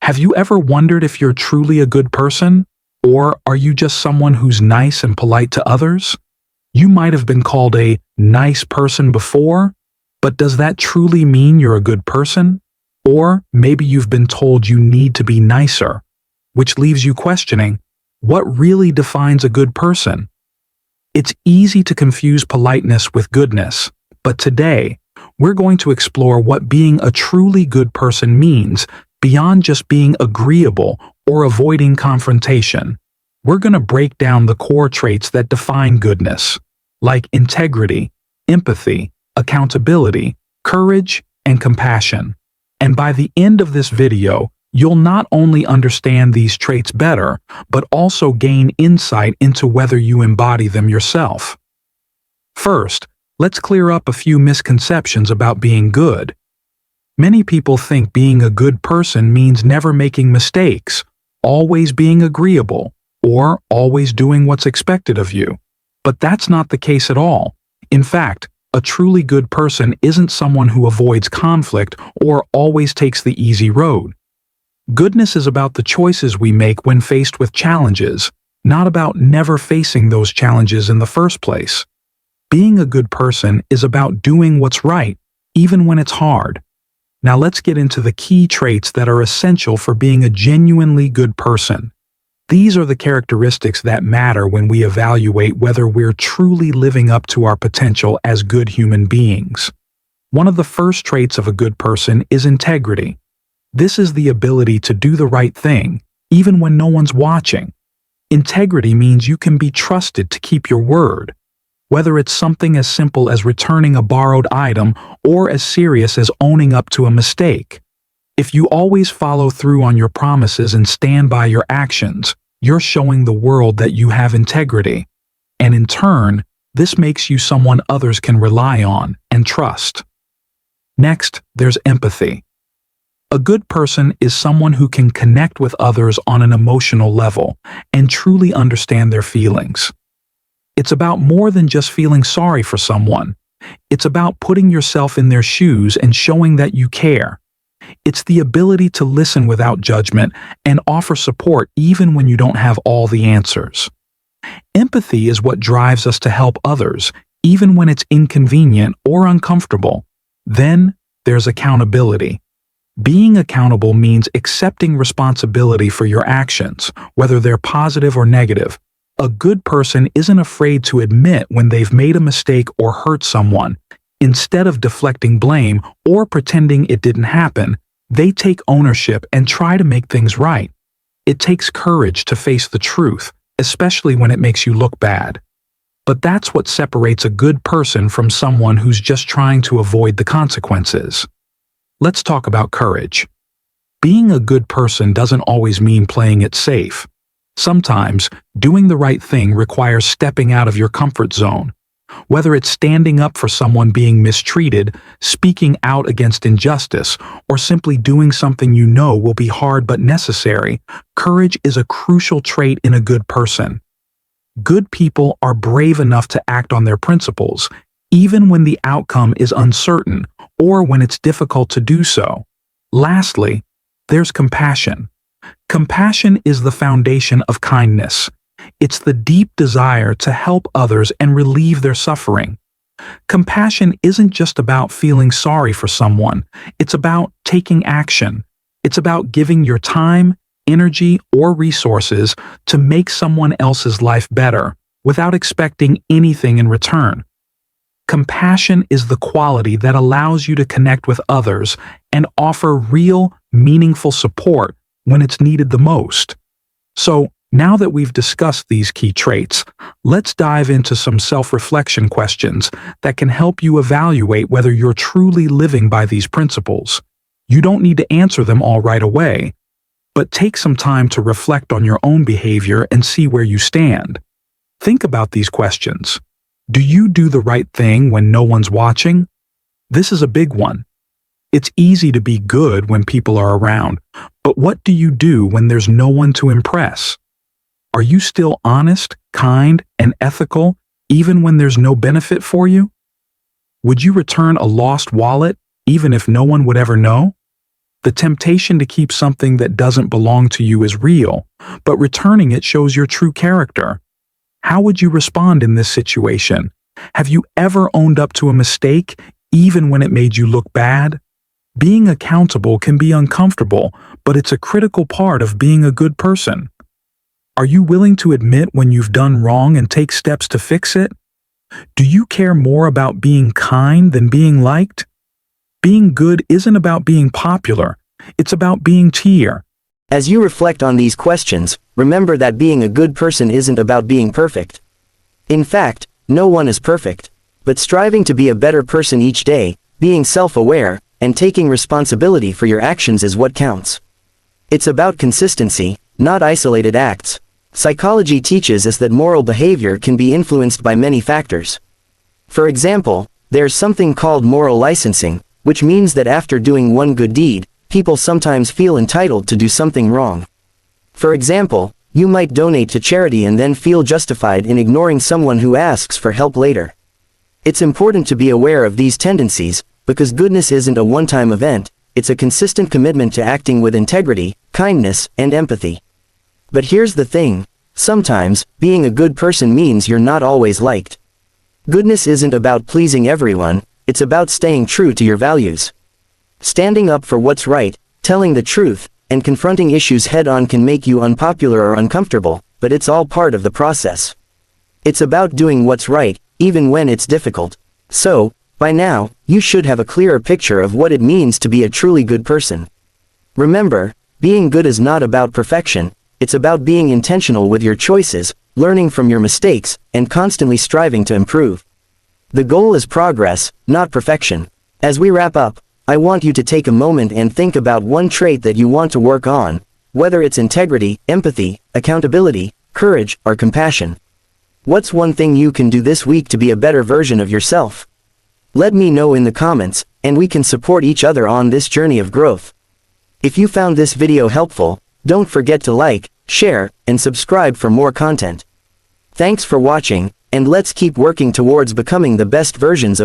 Have you ever wondered if you're truly a good person? Or are you just someone who's nice and polite to others? You might have been called a nice person before, but does that truly mean you're a good person? Or maybe you've been told you need to be nicer, which leaves you questioning, what really defines a good person? It's easy to confuse politeness with goodness, but today, we're going to explore what being a truly good person means beyond just being agreeable or avoiding confrontation. We're going to break down the core traits that define goodness, like integrity, empathy, accountability, courage, and compassion. And by the end of this video, you'll not only understand these traits better, but also gain insight into whether you embody them yourself. First, let's clear up a few misconceptions about being good. Many people think being a good person means never making mistakes, always being agreeable, or always doing what's expected of you. But that's not the case at all. In fact, a truly good person isn't someone who avoids conflict or always takes the easy road. Goodness is about the choices we make when faced with challenges, not about never facing those challenges in the first place. Being a good person is about doing what's right, even when it's hard. Now let's get into the key traits that are essential for being a genuinely good person. These are the characteristics that matter when we evaluate whether we're truly living up to our potential as good human beings. One of the first traits of a good person is integrity. This is the ability to do the right thing, even when no one's watching. Integrity means you can be trusted to keep your word, whether it's something as simple as returning a borrowed item or as serious as owning up to a mistake. If you always follow through on your promises and stand by your actions, you're showing the world that you have integrity. And in turn, this makes you someone others can rely on and trust. Next, there's empathy. A good person is someone who can connect with others on an emotional level and truly understand their feelings. It's about more than just feeling sorry for someone. It's about putting yourself in their shoes and showing that you care. It's the ability to listen without judgment and offer support even when you don't have all the answers. Empathy is what drives us to help others, even when it's inconvenient or uncomfortable. Then there's accountability. Being accountable means accepting responsibility for your actions, whether they're positive or negative. A good person isn't afraid to admit when they've made a mistake or hurt someone. Instead of deflecting blame or pretending it didn't happen, they take ownership and try to make things right. It takes courage to face the truth, especially when it makes you look bad. But that's what separates a good person from someone who's just trying to avoid the consequences. Let's talk about courage. Being a good person doesn't always mean playing it safe. Sometimes, doing the right thing requires stepping out of your comfort zone. Whether it's standing up for someone being mistreated, speaking out against injustice, or simply doing something you know will be hard but necessary, courage is a crucial trait in a good person. Good people are brave enough to act on their principles, even when the outcome is uncertain or when it's difficult to do so. Lastly, there's compassion. Compassion is the foundation of kindness. It's the deep desire to help others and relieve their suffering. Compassion isn't just about feeling sorry for someone. It's about taking action. It's about giving your time, energy, or resources to make someone else's life better without expecting anything in return. Compassion is the quality that allows you to connect with others and offer real, meaningful support when it's needed the most. So, now that we've discussed these key traits, let's dive into some self-reflection questions that can help you evaluate whether you're truly living by these principles. You don't need to answer them all right away, but take some time to reflect on your own behavior and see where you stand. Think about these questions. Do you do the right thing when no one's watching? This is a big one. It's easy to be good when people are around, but what do you do when there's no one to impress? Are you still honest, kind, and ethical, even when there's no benefit for you? Would you return a lost wallet, even if no one would ever know? The temptation to keep something that doesn't belong to you is real, but returning it shows your true character. How would you respond in this situation? Have you ever owned up to a mistake, even when it made you look bad? Being accountable can be uncomfortable, but it's a critical part of being a good person. Are you willing to admit when you've done wrong and take steps to fix it? Do you care more about being kind than being liked? Being good isn't about being popular, it's about being tier. As you reflect on these questions, remember that being a good person isn't about being perfect. In fact, no one is perfect, but striving to be a better person each day, being self-aware, and taking responsibility for your actions is what counts. It's about consistency, not isolated acts. Psychology teaches us that moral behavior can be influenced by many factors. For example, there's something called moral licensing, which means that after doing one good deed, people sometimes feel entitled to do something wrong. For example, you might donate to charity and then feel justified in ignoring someone who asks for help later. It's important to be aware of these tendencies, because goodness isn't a one-time event, it's a consistent commitment to acting with integrity, kindness, and empathy. But here's the thing, sometimes, being a good person means you're not always liked. Goodness isn't about pleasing everyone, it's about staying true to your values. Standing up for what's right, telling the truth, and confronting issues head-on can make you unpopular or uncomfortable, but it's all part of the process. It's about doing what's right, even when it's difficult. So, by now, you should have a clearer picture of what it means to be a truly good person. Remember, being good is not about perfection, it's about being intentional with your choices, learning from your mistakes, and constantly striving to improve. The goal is progress, not perfection. As we wrap up, I want you to take a moment and think about one trait that you want to work on, whether it's integrity, empathy, accountability, courage, or compassion. What's one thing you can do this week to be a better version of yourself? Let me know in the comments, and we can support each other on this journey of growth. If you found this video helpful, don't forget to like, share, and subscribe for more content. Thanks for watching, and let's keep working towards becoming the best versions of